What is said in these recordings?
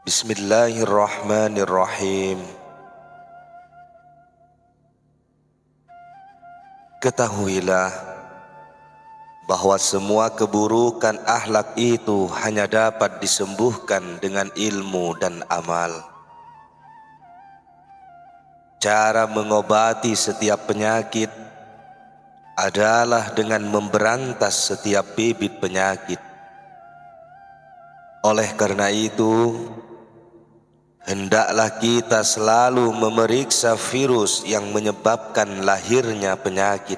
Bismillahirrahmanirrahim. Ketahuilah bahwa semua keburukan akhlak itu hanya dapat disembuhkan dengan ilmu dan amal. Cara mengobati setiap penyakit adalah dengan memberantas setiap bibit penyakit. Oleh karena itu, hendaklah kita selalu memeriksa virus yang menyebabkan lahirnya penyakit.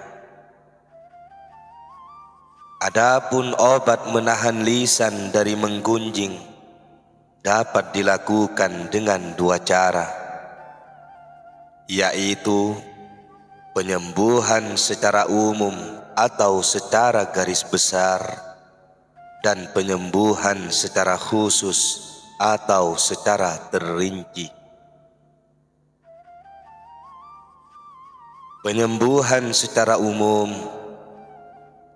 Adapun obat menahan lisan dari menggunjing dapat dilakukan dengan dua cara, yaitu penyembuhan secara umum atau secara garis besar, dan penyembuhan secara khusus atau secara terrinci. Penyembuhan secara umum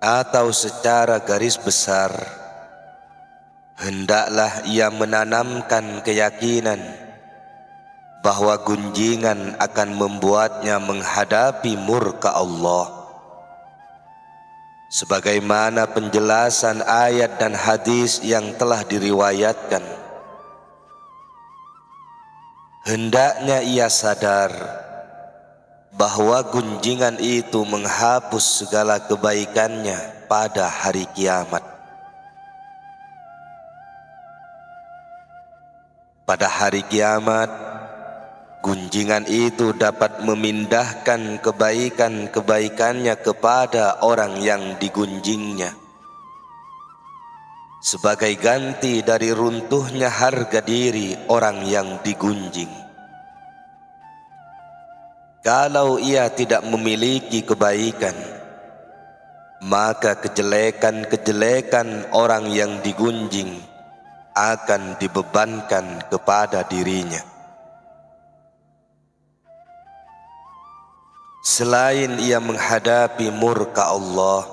atau secara garis besar, hendaklah ia menanamkan keyakinan bahwa gunjingan akan membuatnya menghadapi murka Allah, sebagaimana penjelasan ayat dan hadis yang telah diriwayatkan. Hendaknya ia sadar bahwa gunjingan itu menghapus segala kebaikannya pada hari kiamat. Pada hari kiamat, gunjingan itu dapat memindahkan kebaikan-kebaikannya kepada orang yang digunjingnya, sebagai ganti dari runtuhnya harga diri orang yang digunjing. Kalau ia tidak memiliki kebaikan, maka kejelekan-kejelekan orang yang digunjing akan dibebankan kepada dirinya. Selain ia menghadapi murka Allah,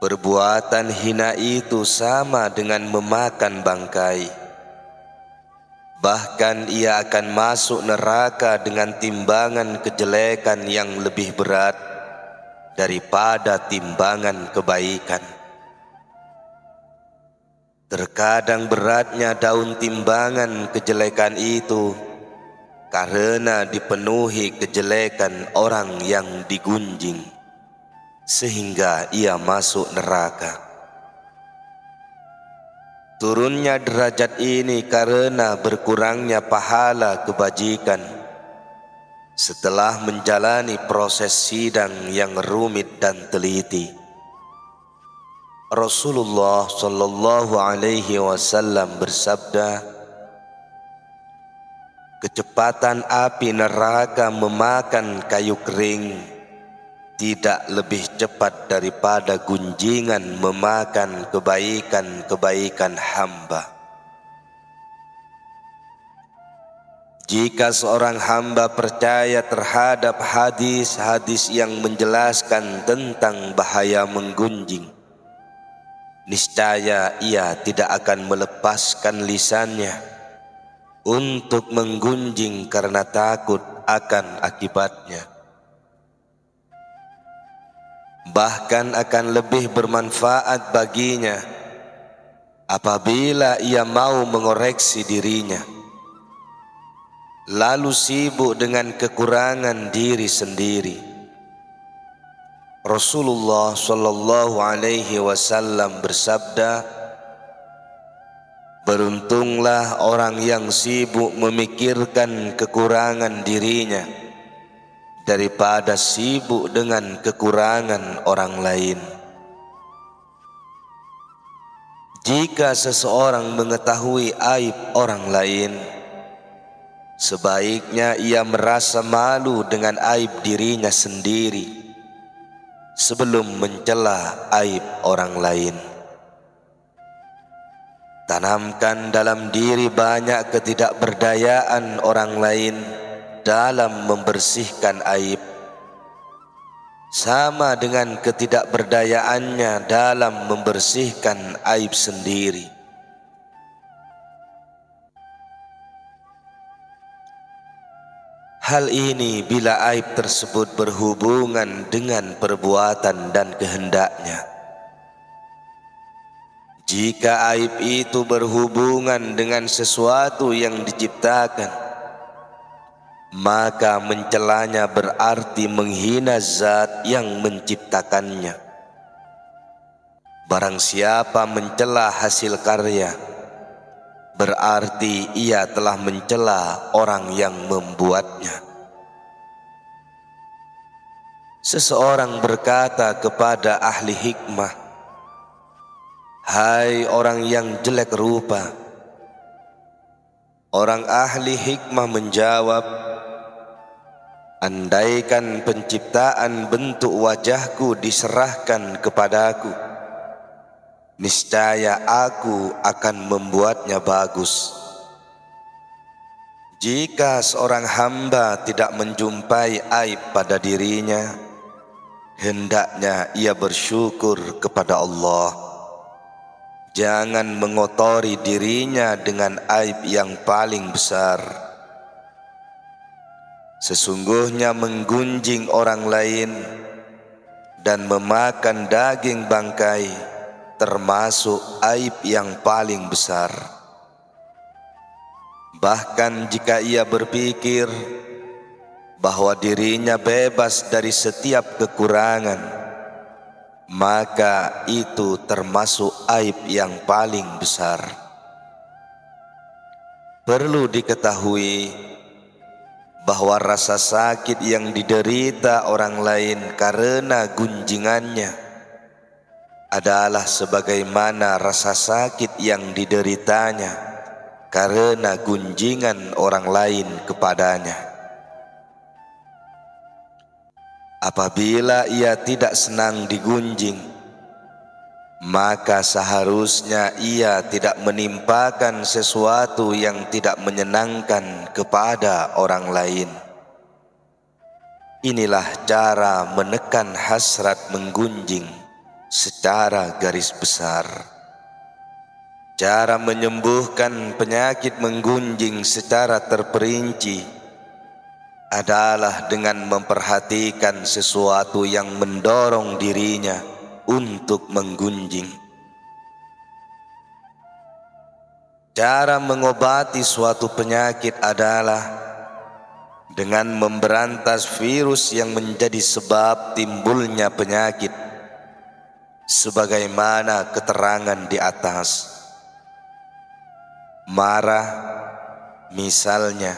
perbuatan hina itu sama dengan memakan bangkai. Bahkan ia akan masuk neraka dengan timbangan kejelekan yang lebih berat daripada timbangan kebaikan. Terkadang beratnya daun timbangan kejelekan itu karena dipenuhi kejelekan orang yang digunjing, sehingga ia masuk neraka. Turunnya derajat ini karena berkurangnya pahala kebajikan setelah menjalani proses sidang yang rumit dan teliti. Rasulullah sallallahu alaihi wasallam bersabda, kecepatan api neraka memakan kayu kering tidak lebih cepat daripada gunjingan memakan kebaikan-kebaikan hamba. Jika seorang hamba percaya terhadap hadis-hadis yang menjelaskan tentang bahaya menggunjing, niscaya ia tidak akan melepaskan lisannya untuk menggunjing karena takut akan akibatnya. Bahkan akan lebih bermanfaat baginya apabila ia mau mengoreksi dirinya, lalu sibuk dengan kekurangan diri sendiri. Rasulullah sallallahu alaihi wasallam bersabda, beruntunglah orang yang sibuk memikirkan kekurangan dirinya daripada sibuk dengan kekurangan orang lain. Jika seseorang mengetahui aib orang lain, sebaiknya ia merasa malu dengan aib dirinya sendiri sebelum mencela aib orang lain. Tanamkan dalam diri banyak ketidakberdayaan orang lain dalam membersihkan aib, sama dengan ketidakberdayaannya dalam membersihkan aib sendiri. Hal ini bila aib tersebut berhubungan dengan perbuatan dan kehendaknya. Jika aib itu berhubungan dengan sesuatu yang diciptakan, maka mencelanya berarti menghina zat yang menciptakannya. Barang siapa mencela hasil karya, berarti ia telah mencela orang yang membuatnya. Seseorang berkata kepada ahli hikmah, "Hai orang yang jelek rupa." Orang ahli hikmah menjawab, "Andaikan penciptaan bentuk wajahku diserahkan kepadaku, niscaya aku akan membuatnya bagus." Jika seorang hamba tidak menjumpai aib pada dirinya, hendaknya ia bersyukur kepada Allah. Jangan mengotori dirinya dengan aib yang paling besar. Sesungguhnya menggunjing orang lain dan memakan daging bangkai termasuk aib yang paling besar. Bahkan jika ia berpikir bahwa dirinya bebas dari setiap kekurangan, maka itu termasuk aib yang paling besar. Perlu diketahui bahwa rasa sakit yang diderita orang lain karena gunjingannya adalah sebagaimana rasa sakit yang dideritanya karena gunjingan orang lain kepadanya. Apabila ia tidak senang digunjing, maka seharusnya ia tidak menimpakan sesuatu yang tidak menyenangkan kepada orang lain. Inilah cara menekan hasrat menggunjing secara garis besar. Cara menyembuhkan penyakit menggunjing secara terperinci adalah dengan memperhatikan sesuatu yang mendorong dirinya untuk menggunjing. Cara mengobati suatu penyakit adalah dengan memberantas virus yang menjadi sebab timbulnya penyakit, sebagaimana keterangan di atas. Marah, misalnya,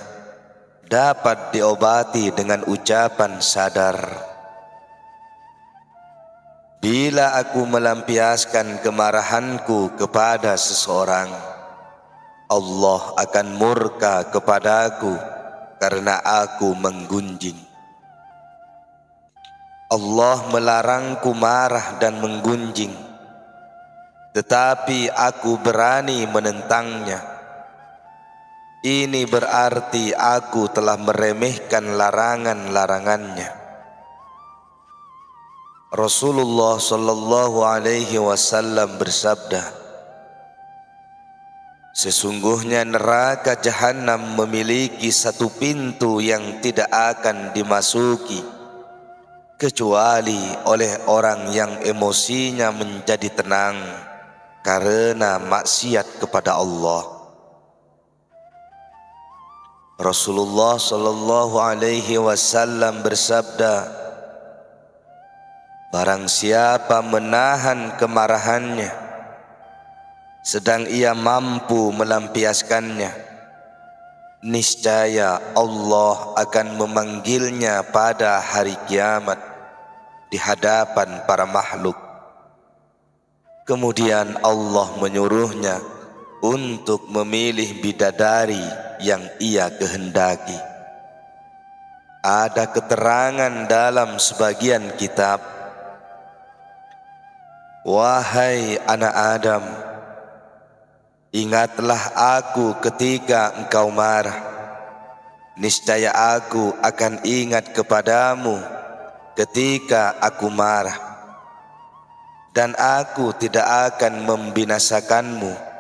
dapat diobati dengan ucapan sadar. Bila aku melampiaskan kemarahanku kepada seseorang, Allah akan murka kepadaku karena aku menggunjing. Allah melarangku marah dan menggunjing, tetapi aku berani menentangnya. Ini berarti aku telah meremehkan larangan-larangannya. Rasulullah sallallahu alaihi wasallam bersabda, "Sesungguhnya neraka Jahannam memiliki satu pintu yang tidak akan dimasuki kecuali oleh orang yang emosinya menjadi tenang karena maksiat kepada Allah." Rasulullah sallallahu alaihi wasallam bersabda, "Barang siapa menahan kemarahannya sedang ia mampu melampiaskannya, niscaya Allah akan memanggilnya pada hari kiamat di hadapan para makhluk. Kemudian Allah menyuruhnya untuk memilih bidadari yang ia kehendaki." Ada keterangan dalam sebagian kitab, "Wahai anak Adam, ingatlah aku ketika engkau marah. Niscaya aku akan ingat kepadamu ketika aku marah. Dan aku tidak akan membinasakanmu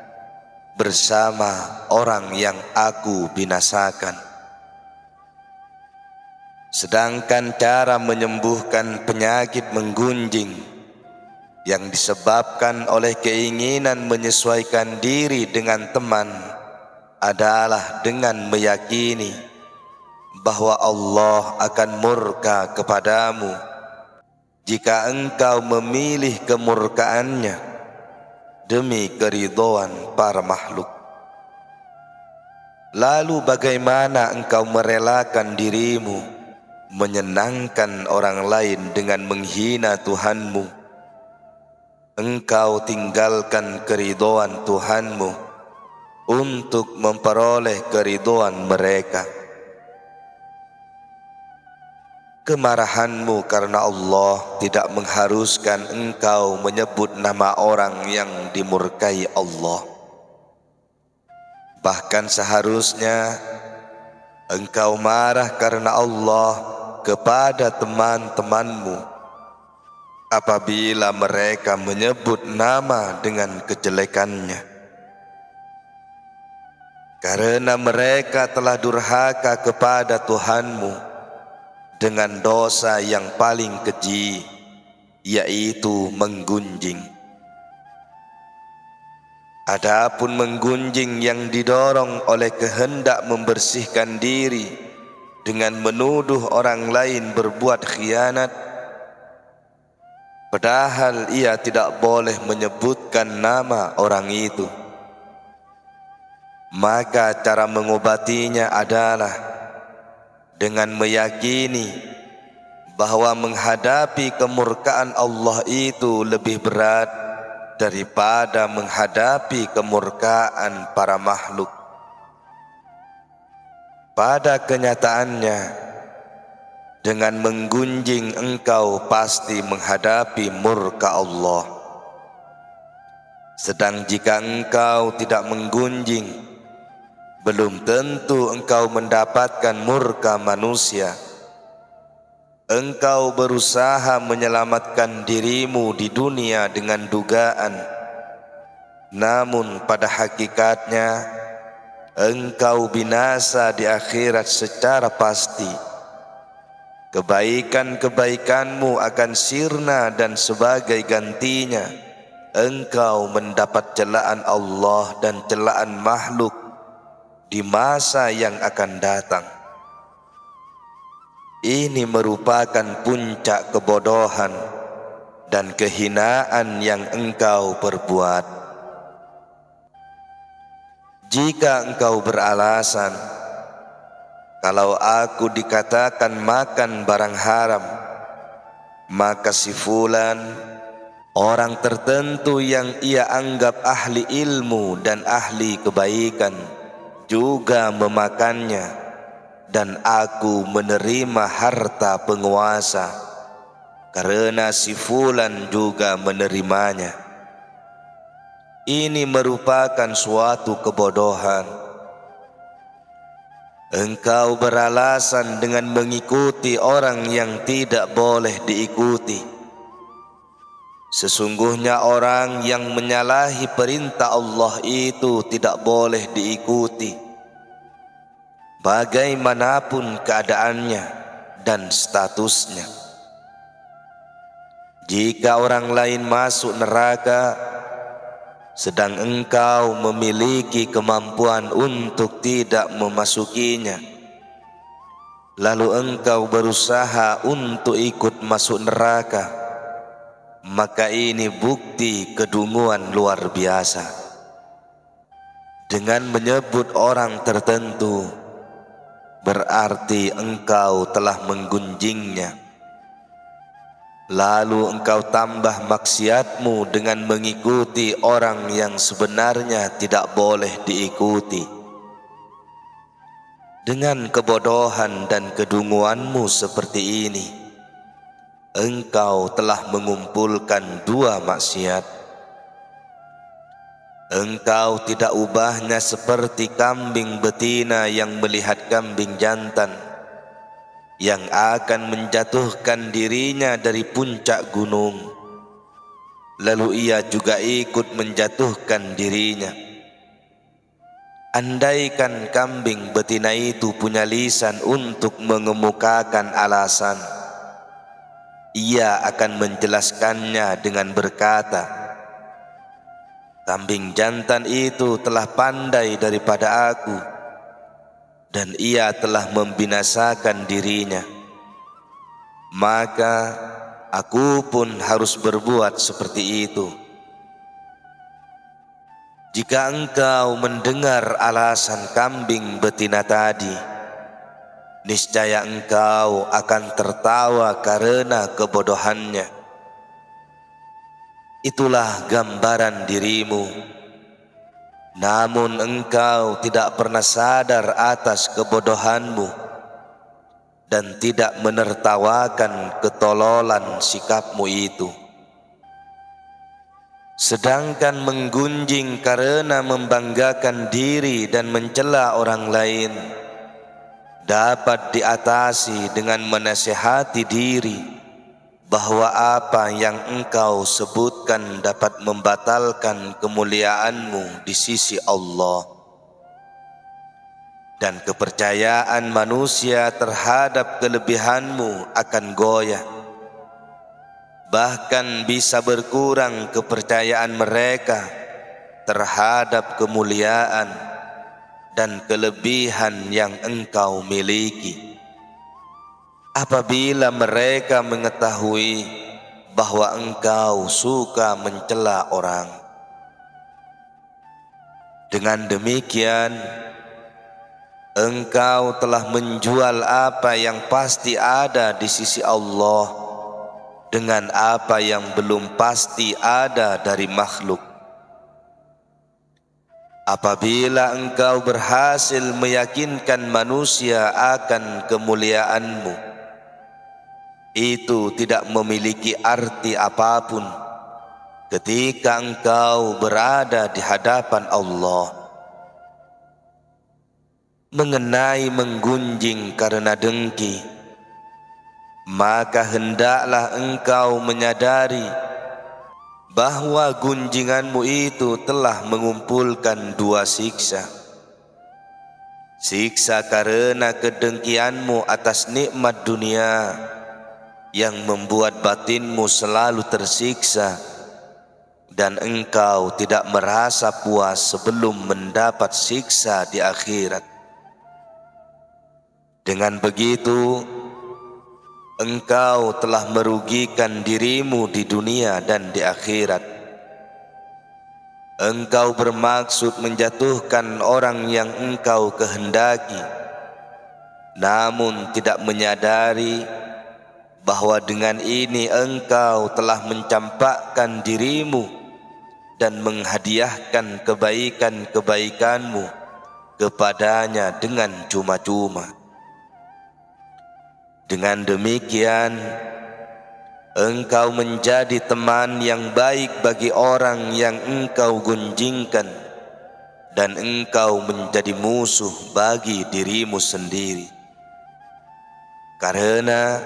bersama orang yang aku binasakan." Sedangkan cara menyembuhkan penyakit menggunjing yang disebabkan oleh keinginan menyesuaikan diri dengan teman adalah dengan meyakini bahwa Allah akan murka kepadamu jika engkau memilih kemurkaannya demi keridhaan para makhluk. Lalu bagaimana engkau merelakan dirimu menyenangkan orang lain dengan menghina Tuhanmu? Engkau tinggalkan keridhaan Tuhanmu untuk memperoleh keridhaan mereka. Kemarahanmu karena Allah tidak mengharuskan engkau menyebut nama orang yang dimurkai Allah. Bahkan seharusnya engkau marah karena Allah kepada teman-temanmu apabila mereka menyebut nama dengan kejelekannya, karena mereka telah durhaka kepada Tuhanmu dengan dosa yang paling keji, yaitu menggunjing. Adapun menggunjing yang didorong oleh kehendak membersihkan diri dengan menuduh orang lain berbuat khianat, padahal ia tidak boleh menyebutkan nama orang itu, maka cara mengobatinya adalah dengan meyakini bahwa menghadapi kemurkaan Allah itu lebih berat daripada menghadapi kemurkaan para makhluk. Pada kenyataannya, dengan menggunjing engkau pasti menghadapi murka Allah. Sedang jika engkau tidak menggunjing, belum tentu engkau mendapatkan murka manusia. Engkau berusaha menyelamatkan dirimu di dunia dengan dugaan, namun pada hakikatnya engkau binasa di akhirat secara pasti. Kebaikan-kebaikanmu akan sirna dan sebagai gantinya engkau mendapat celaan Allah dan celaan makhluk di masa yang akan datang. Ini merupakan puncak kebodohan dan kehinaan yang engkau perbuat. Jika engkau beralasan, kalau aku dikatakan makan barang haram, maka si fulan, orang tertentu yang ia anggap ahli ilmu dan ahli kebaikan, juga memakannya, dan aku menerima harta penguasa karena si fulan juga menerimanya. Ini merupakan suatu kebodohan. Engkau beralasan dengan mengikuti orang yang tidak boleh diikuti. Sesungguhnya orang yang menyalahi perintah Allah itu tidak boleh diikuti, bagaimanapun keadaannya dan statusnya. Jika orang lain masuk neraka, sedang engkau memiliki kemampuan untuk tidak memasukinya, lalu engkau berusaha untuk ikut masuk neraka, maka ini bukti kedunguan luar biasa. Dengan menyebut orang tertentu, berarti engkau telah menggunjingnya. Lalu engkau tambah maksiatmu dengan mengikuti orang yang sebenarnya tidak boleh diikuti. Dengan kebodohan dan kedunguanmu seperti ini, engkau telah mengumpulkan dua maksiat. Engkau tidak ubahnya seperti kambing betina yang melihat kambing jantan yang akan menjatuhkan dirinya dari puncak gunung, lalu ia juga ikut menjatuhkan dirinya. andaikan kambing betina itu punya lisan untuk mengemukakan alasan, ia akan menjelaskannya dengan berkata, kambing jantan itu telah pandai daripada aku, dan ia telah membinasakan dirinya. Maka aku pun harus berbuat seperti itu. Jika engkau mendengar alasan kambing betina tadi, niscaya engkau akan tertawa karena kebodohannya. Itulah gambaran dirimu, namun engkau tidak pernah sadar atas kebodohanmu dan tidak menertawakan ketololan sikapmu itu. Sedangkan menggunjing karena membanggakan diri dan mencela orang lain dapat diatasi dengan menasihati diri bahwa apa yang engkau sebutkan dapat membatalkan kemuliaanmu di sisi Allah, dan kepercayaan manusia terhadap kelebihanmu akan goyah. Bahkan bisa berkurang kepercayaan mereka terhadap kemuliaan dan kelebihan yang engkau miliki, apabila mereka mengetahui bahwa engkau suka mencela orang. Dengan demikian, engkau telah menjual apa yang pasti ada di sisi Allah dengan apa yang belum pasti ada dari makhluk. Apabila engkau berhasil meyakinkan manusia akan kemuliaanmu, itu tidak memiliki arti apapun ketika engkau berada di hadapan Allah. Mengenai menggunjing karena dengki, maka hendaklah engkau menyadari bahwa gunjinganmu itu telah mengumpulkan dua siksa. Siksa karena kedengkianmu atas nikmat dunia yang membuat batinmu selalu tersiksa, dan engkau tidak merasa puas sebelum mendapat siksa di akhirat. Dengan begitu, engkau telah merugikan dirimu di dunia dan di akhirat. Engkau bermaksud menjatuhkan orang yang engkau kehendaki, namun tidak menyadari bahwa dengan ini engkau telah mencampakkan dirimu dan menghadiahkan kebaikan-kebaikanmu kepadanya dengan cuma-cuma. Dengan demikian, engkau menjadi teman yang baik bagi orang yang engkau gunjingkan, dan engkau menjadi musuh bagi dirimu sendiri. Karena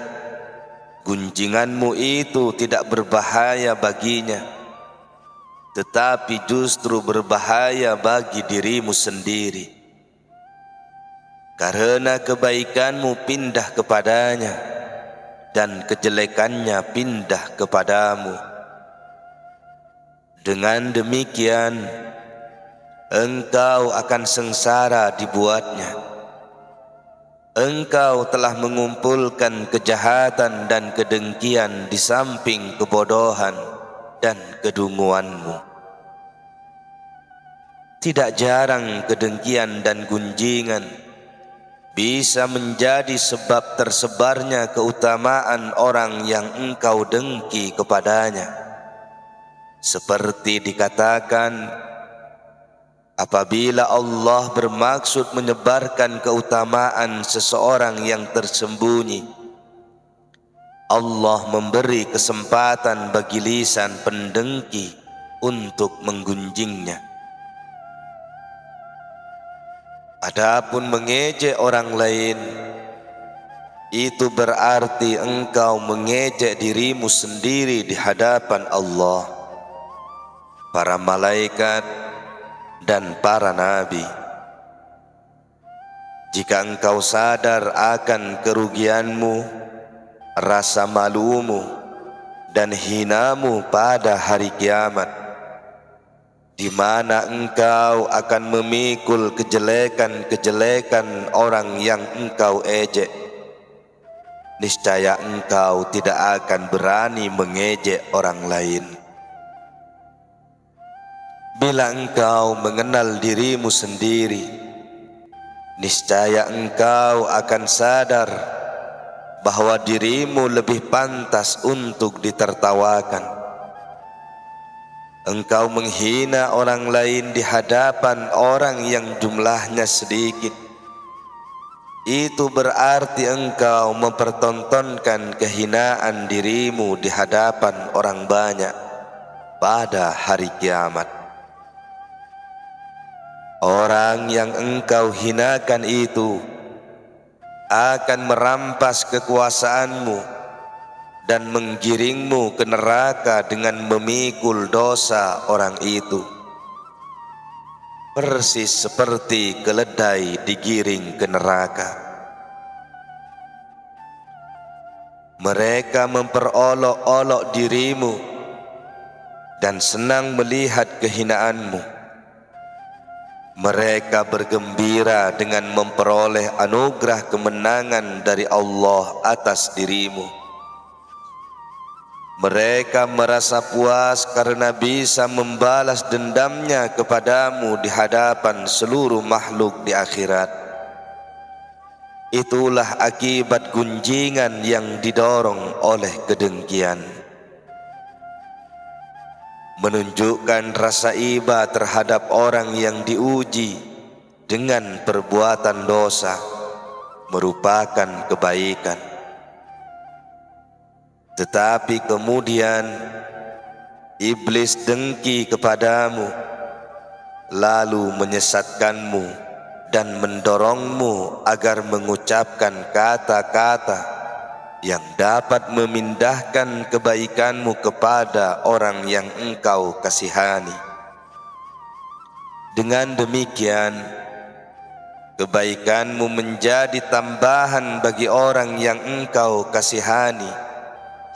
gunjinganmu itu tidak berbahaya baginya, tetapi justru berbahaya bagi dirimu sendiri. Karena kebaikanmu pindah kepadanya dan kejelekannya pindah kepadamu. Dengan demikian, engkau akan sengsara dibuatnya. Engkau telah mengumpulkan kejahatan dan kedengkian di samping kebodohan dan kedunguanmu. Tidak jarang kedengkian dan gunjingan bisa menjadi sebab tersebarnya keutamaan orang yang engkau dengki kepadanya. Seperti dikatakan, apabila Allah bermaksud menyebarkan keutamaan seseorang yang tersembunyi, Allah memberi kesempatan bagi lisan pendengki untuk menggunjingnya. Adapun mengejek orang lain, itu berarti engkau mengejek dirimu sendiri di hadapan Allah, para malaikat, dan para nabi. Jika engkau sadar akan kerugianmu, rasa malumu, dan hinamu pada hari kiamat, di mana engkau akan memikul kejelekan-kejelekan orang yang engkau ejek, niscaya engkau tidak akan berani mengejek orang lain. Bila engkau mengenal dirimu sendiri, niscaya engkau akan sadar bahwa dirimu lebih pantas untuk ditertawakan. Engkau menghina orang lain di hadapan orang yang jumlahnya sedikit. Itu berarti engkau mempertontonkan kehinaan dirimu di hadapan orang banyak pada hari kiamat. Orang yang engkau hinakan itu akan merampas kekuasaanmu dan menggiringmu ke neraka dengan memikul dosa orang itu, persis seperti keledai digiring ke neraka. Mereka memperolok-olok dirimu dan senang melihat kehinaanmu. Mereka bergembira dengan memperoleh anugerah kemenangan dari Allah atas dirimu. Mereka merasa puas karena bisa membalas dendamnya kepadamu di hadapan seluruh makhluk di akhirat. Itulah akibat gunjingan yang didorong oleh kedengkian. Menunjukkan rasa iba terhadap orang yang diuji dengan perbuatan dosa merupakan kebaikan. Tetapi kemudian iblis dengki kepadamu, lalu menyesatkanmu dan mendorongmu agar mengucapkan kata-kata yang dapat memindahkan kebaikanmu kepada orang yang engkau kasihani. Dengan demikian, kebaikanmu menjadi tambahan bagi orang yang engkau kasihani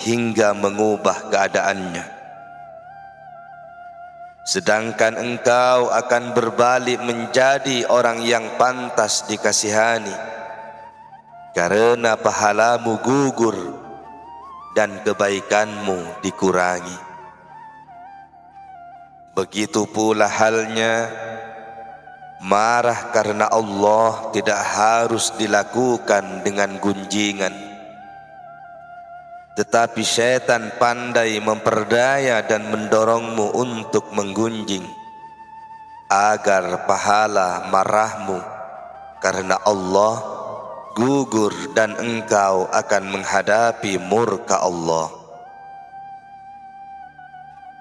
hingga mengubah keadaannya. Sedangkan engkau akan berbalik menjadi orang yang pantas dikasihani karena pahalamu gugur dan kebaikanmu dikurangi. Begitu pula halnya, marah karena Allah tidak harus dilakukan dengan gunjingan. Tetapi syaitan pandai memperdaya dan mendorongmu untuk menggunjing agar pahala marahmu karena Allah gugur dan engkau akan menghadapi murka Allah.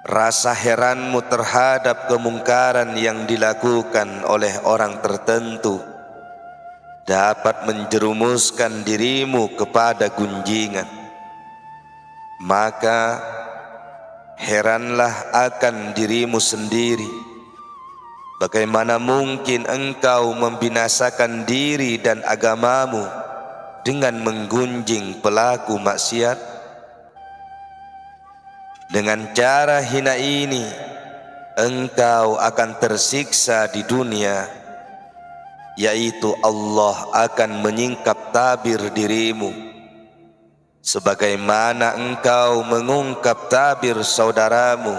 Rasa heranmu terhadap kemungkaran yang dilakukan oleh orang tertentu dapat menjerumuskan dirimu kepada gunjingan. Maka heranlah akan dirimu sendiri. Bagaimana mungkin engkau membinasakan diri dan agamamu dengan menggunjing pelaku maksiat? Dengan cara hina ini, engkau akan tersiksa di dunia, yaitu Allah akan menyingkap tabir dirimu, sebagaimana engkau mengungkap tabir saudaramu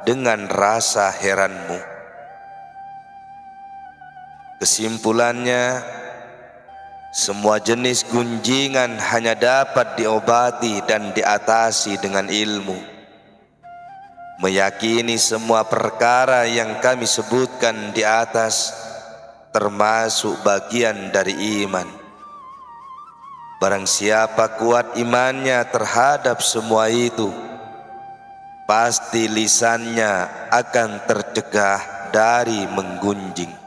dengan rasa heranmu. Kesimpulannya, semua jenis gunjingan hanya dapat diobati dan diatasi dengan ilmu. Meyakini semua perkara yang kami sebutkan di atas termasuk bagian dari iman. Barang siapa kuat imannya terhadap semua itu, pasti lisannya akan tercegah dari menggunjing.